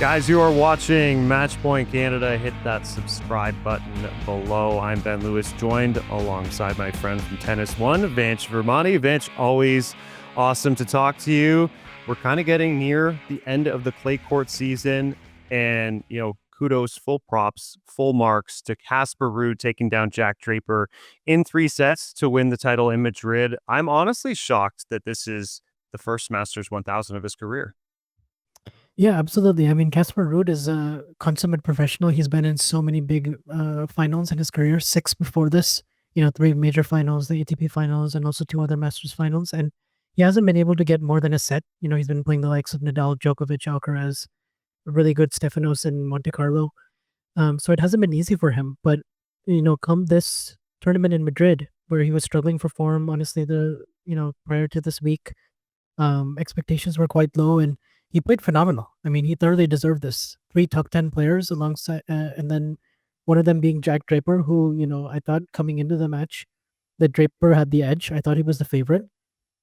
Guys, you are watching Match Point Canada. Hit that subscribe button below. I'm Ben Lewis, joined alongside my friend from Tennis One, Vansh Vermani. Vansh, always awesome to talk to you. We're kind of getting near the end of the clay court season, and kudos, full props, full marks to Casper Ruud taking down Jack Draper in 3 sets to win the title in Madrid. I'm honestly shocked that this is the first Masters 1000 of his career. Yeah, absolutely. I mean, Casper Ruud is a consummate professional. He's been in so many big finals in his career, six before this, three major finals, the ATP finals, and also two other Masters finals. And he hasn't been able to get more than a set. He's been playing the likes of Nadal, Djokovic, Alcaraz, really good Stefanos in Monte Carlo. So it hasn't been easy for him. But, come this tournament in Madrid, where he was struggling for form, honestly, prior to this week, expectations were quite low, and he played phenomenal. I mean, he thoroughly deserved this. Three top 10 players alongside, and then one of them being Jack Draper, who, I thought coming into the match that Draper had the edge. I thought he was the favorite,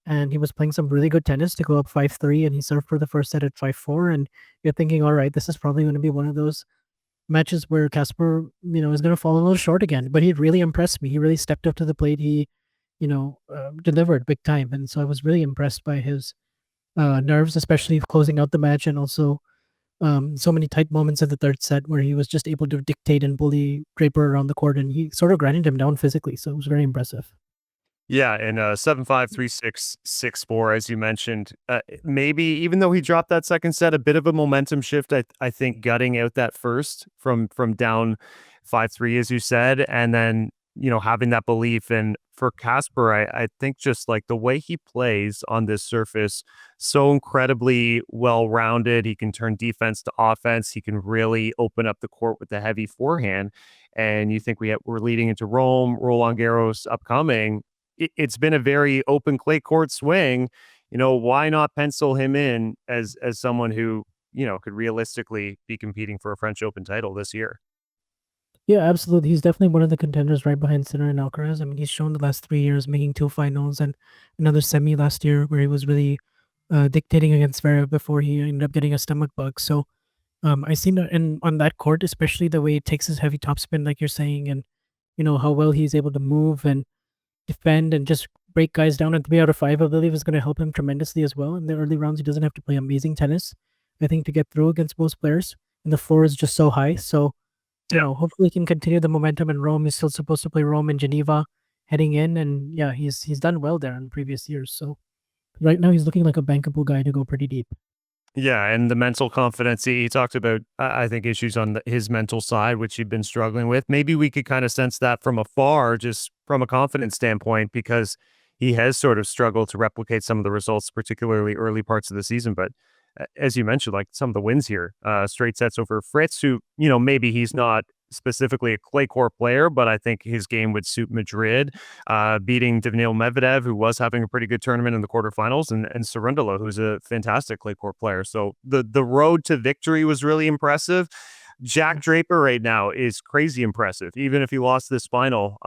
and he was playing some really good tennis to go up 5-3, and he served for the first set at 5-4. And you're thinking, all right, this is probably going to be one of those matches where Casper, is going to fall a little short again. But he really impressed me. He really stepped up to the plate. He, delivered big time. And so I was really impressed by his nerves, especially closing out the match, and also so many tight moments in the third set where he was just able to dictate and bully Draper around the court, and he sort of grinded him down physically. So it was very impressive. Yeah, and 7-5, 3-6, 6-4, as you mentioned. Maybe even though he dropped that second set, a bit of a momentum shift. I think gutting out that first from down 5-3, as you said, and then having that belief. And for Casper, I think just like the way he plays on this surface, so incredibly well rounded. He can turn defense to offense. He can really open up the court with the heavy forehand. And you think we're leading into Rome, Roland Garros upcoming. It's been a very open clay court swing. Why not pencil him in as someone who, could realistically be competing for a French Open title this year? Yeah, absolutely. He's definitely one of the contenders right behind Sinner and Alcaraz. I mean, he's shown the last 3 years making two finals and another semi last year where he was really dictating against Zverev before he ended up getting a stomach bug. So I seen that in on that court, especially the way he takes his heavy topspin, like you're saying, and how well he's able to move and defend and just break guys down. And 3 out of 5, I believe, is going to help him tremendously as well. In the early rounds, he doesn't have to play amazing tennis, I think, to get through against most players. And the floor is just so high. So, hopefully he can continue the momentum in Rome. He's still supposed to play Rome and Geneva heading in. And yeah, he's done well there in previous years. So right now he's looking like a bankable guy to go pretty deep. Yeah, and the mental confidence. He talked about, I think, issues on his mental side, which he'd been struggling with. Maybe we could kind of sense that from afar, just from a confidence standpoint, because he has sort of struggled to replicate some of the results, particularly early parts of the season. But as you mentioned, like some of the wins here, straight sets over Fritz, who, maybe he's not specifically a clay court player, but I think his game would suit Madrid. Beating Daniil Medvedev, who was having a pretty good tournament in the quarterfinals, and Cerundolo, who's a fantastic clay court player. So the road to victory was really impressive. Jack Draper right now is crazy impressive, even if he lost this final.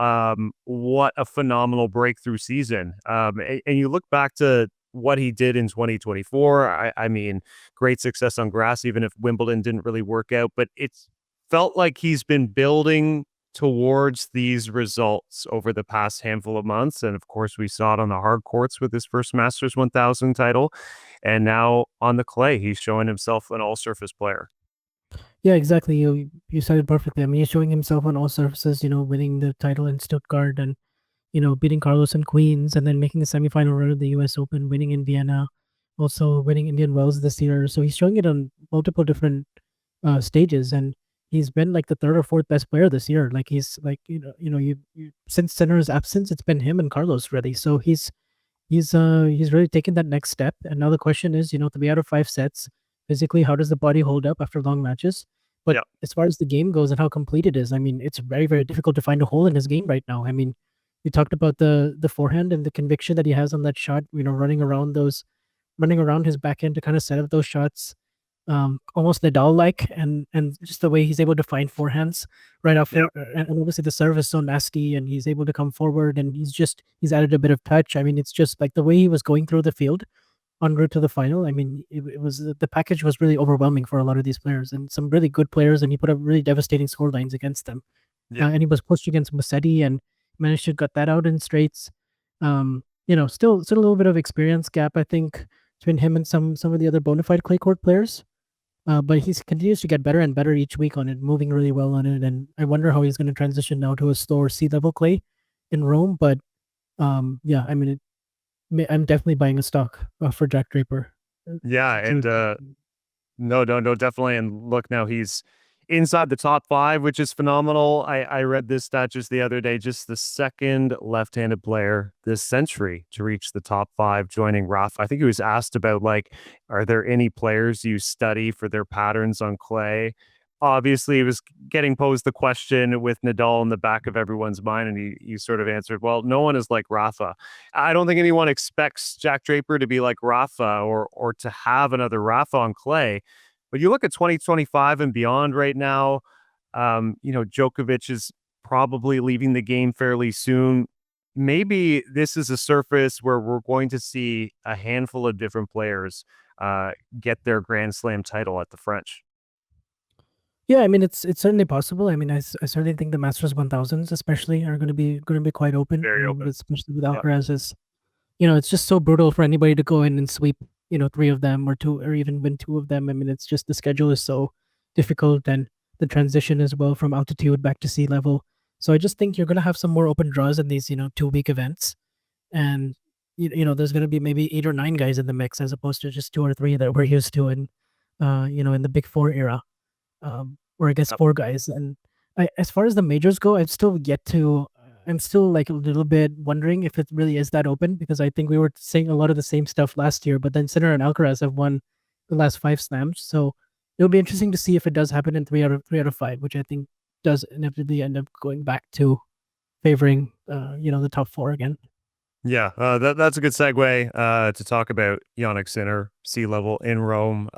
What a phenomenal breakthrough season. And you look back to what he did in 2024. I mean, great success on grass, even if Wimbledon didn't really work out. But it's felt like he's been building towards these results over the past handful of months. And of course, we saw it on the hard courts with his first Masters 1000 title. And now on the clay, he's showing himself an all surface player. Yeah, exactly. You said it perfectly. I mean, he's showing himself on all surfaces, winning the title in Stuttgart and beating Carlos in Queens, and then making the semifinal run of the U.S. Open, winning in Vienna, also winning Indian Wells this year. So he's showing it on multiple different stages, and he's been like the third or fourth best player this year. Like he's like since Sinner's absence, it's been him and Carlos really. So he's really taken that next step. And now the question is, 3 out of 5 sets physically, how does the body hold up after long matches? But Yeah. as far as the game goes and how complete it is, I mean, it's very, very difficult to find a hole in his game right now. I mean, we talked about the forehand and the conviction that he has on that shot, running around his backhand to kind of set up those shots, almost Nadal-like, and just the way he's able to find forehands right off. Yeah. And obviously the serve is so nasty, and he's able to come forward, and he's added a bit of touch. I mean, it's just like the way he was going through the field en route to the final. I mean, it was the package was really overwhelming for a lot of these players and some really good players, and he put up really devastating score lines against them. Yeah. And he was pushed against Musetti and managed to gut that out in straights. Still a little bit of experience gap, I think, between him and some of the other bona fide clay court players. But he continues to get better and better each week on it, moving really well on it. And I wonder how he's going to transition now to a slower sea level clay in Rome. But yeah, I mean, I'm definitely buying a stock for Jack Draper. Yeah, To and no, no, no, definitely. And look, now he's inside the top five, which is phenomenal. I read this stat just the other day, just the second left-handed player this century to reach the top five, joining Rafa. I think he was asked about, like, are there any players you study for their patterns on clay? Obviously, he was getting posed the question with Nadal in the back of everyone's mind, and he sort of answered, well, no one is like Rafa. I don't think anyone expects Jack Draper to be like Rafa or to have another Rafa on clay. But you look at 2025 and beyond right now, Djokovic is probably leaving the game fairly soon. Maybe this is a surface where we're going to see a handful of different players get their Grand Slam title at the French. Yeah, I mean it's certainly possible. I mean, I certainly think the Masters 1000s, especially, are going to be quite open. Very open. Especially with Yeah. Alcaraz. It's just so brutal for anybody to go in and sweep, three of them or two, or even win two of them. I mean, it's just the schedule is so difficult, and the transition as well from altitude back to sea level. So I just think you're going to have some more open draws in these, 2 week events. And, there's going to be maybe 8 or 9 guys in the mix as opposed to just 2 or 3 that we're used to in the big four era, or I guess Yep. 4 guys. And as far as the majors go, I'm still like a little bit wondering if it really is that open, because I think we were saying a lot of the same stuff last year, but then Sinner and Alcaraz have won the last 5 slams. So it'll be interesting to see if it does happen in three out of 5, which I think does inevitably end up going back to favoring, the top four again. Yeah, that's a good segue to talk about Jannik Sinner, sea level in Rome.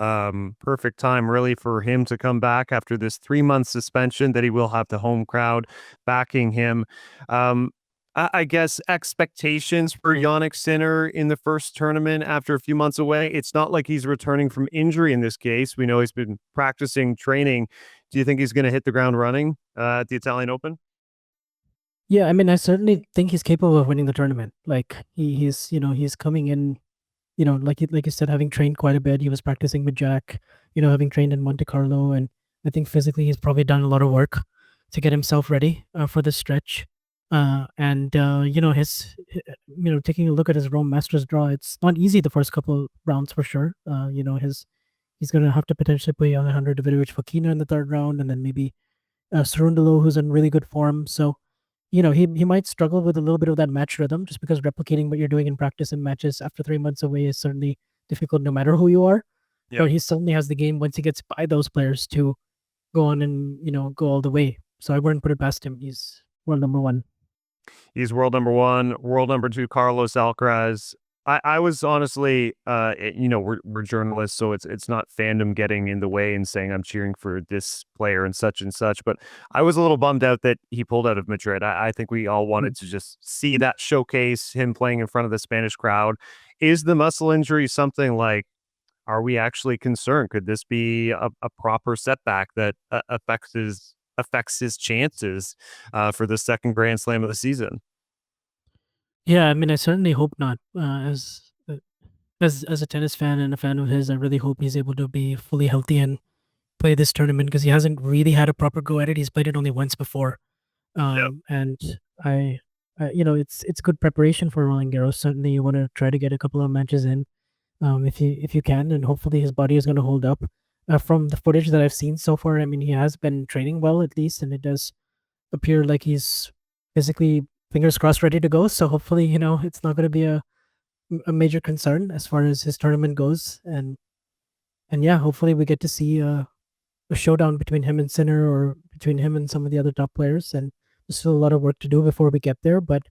Perfect time, really, for him to come back after this 3 month suspension that he will have the home crowd backing him. I guess expectations for Jannik Sinner in the first tournament after a few months away. It's not like he's returning from injury in this case. We know he's been practicing, training. Do you think he's going to hit the ground running at the Italian Open? Yeah, I mean, I certainly think he's capable of winning the tournament. Like he's coming in, like you said, having trained quite a bit. He was practicing with Jack, having trained in Monte Carlo, and I think physically he's probably done a lot of work to get himself ready for this stretch. And taking a look at his Rome Masters draw, it's not easy the first couple rounds for sure. He's gonna have to potentially play Alejandro Davidovich Fokina in the third round, and then maybe Cerundolo, who's in really good form. So he might struggle with a little bit of that match rhythm, just because replicating what you're doing in practice and matches after 3 months away is certainly difficult no matter who you are. Yep. But he certainly has the game once he gets by those players to go on and go all the way. So I wouldn't put it past him. He's world number one. He's world number one, world number two, Carlos Alcaraz. I was honestly, we're journalists, so it's not fandom getting in the way and saying I'm cheering for this player and such. But I was a little bummed out that he pulled out of Madrid. I think we all Mm. wanted to just see that showcase, him playing in front of the Spanish crowd. Is the muscle injury something like, are we actually concerned? Could this be a proper setback that affects his chances for the second Grand Slam of the season? Yeah, I mean, I certainly hope not. As a tennis fan and a fan of his, I really hope he's able to be fully healthy and play this tournament, because he hasn't really had a proper go at it. He's played it only once before. Yep. And it's good preparation for Roland Garros. Certainly, you want to try to get a couple of matches in, if you can, and hopefully his body is going to hold up. From the footage that I've seen so far, I mean, he has been training well at least, and it does appear like he's physically, fingers crossed, ready to go. So hopefully, it's not going to be a major concern as far as his tournament goes, and yeah, hopefully we get to see a showdown between him and Sinner, or between him and some of the other top players. And there's still a lot of work to do before we get there, but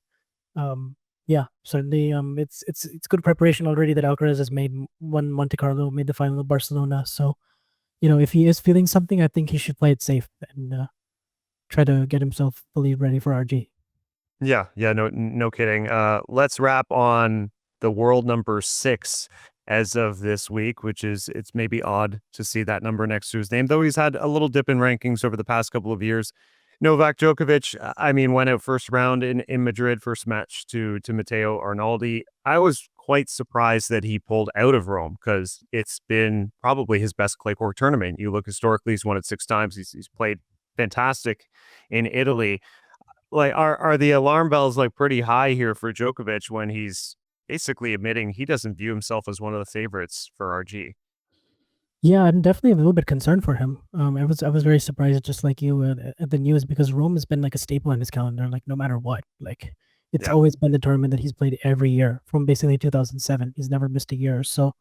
yeah, certainly it's good preparation already that Alcaraz has made, won Monte Carlo, made the final of Barcelona. So if he is feeling something, I think he should play it safe and try to get himself fully ready for RG. Yeah, yeah, no, no kidding. Let's wrap on the world number 6 as of this week, which is it's maybe odd to see that number next to his name, though he's had a little dip in rankings over the past couple of years. Novak Djokovic, I mean, went out first round in Madrid, first match to Matteo Arnaldi. I was quite surprised that he pulled out of Rome because it's been probably his best clay court tournament. You look historically, he's won it 6 times. He's played fantastic in Italy. Like, are the alarm bells like pretty high here for Djokovic when he's basically admitting he doesn't view himself as one of the favorites for RG? Yeah, I'm definitely a little bit concerned for him. I was very surprised, just like you, at the news because Rome has been like a staple in his calendar, like no matter what. Like it's Yeah. always been the tournament that he's played every year from basically 2007. He's never missed a year. So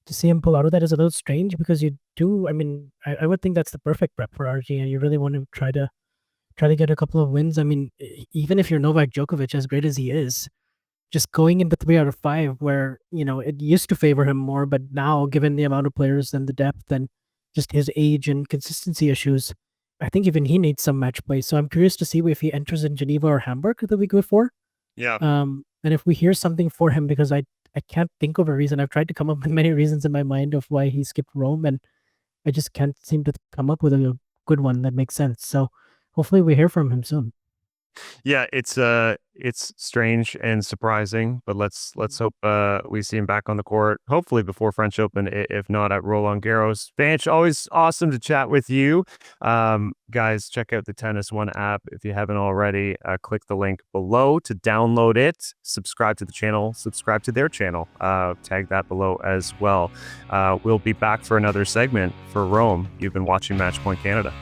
to see him pull out of that is a little strange because you do. I mean, I would think that's the perfect prep for RG, and you really want to try to get a couple of wins. I mean, even if you're Novak Djokovic, as great as he is, just going into 3 out of 5 where, it used to favor him more, but now given the amount of players and the depth and just his age and consistency issues, I think even he needs some match play. So I'm curious to see if he enters in Geneva or Hamburg the week before. Yeah. And if we hear something for him, because I can't think of a reason. I've tried to come up with many reasons in my mind of why he skipped Rome, and I just can't seem to come up with a good one that makes sense. So hopefully we hear from him soon. Yeah, it's strange and surprising, but let's hope we see him back on the court, hopefully before French Open, if not at Roland Garros. Vanch, always awesome to chat with you. Guys, check out the Tennis One app if you haven't already. Click the link below to download it. Subscribe to the channel. Subscribe to their channel. Tag that below as well. We'll be back for another segment for Rome. You've been watching Matchpoint Canada.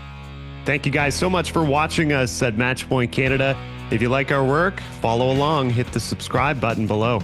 Thank you guys so much for watching us at Matchpoint Canada. If you like our work, follow along, hit the subscribe button below.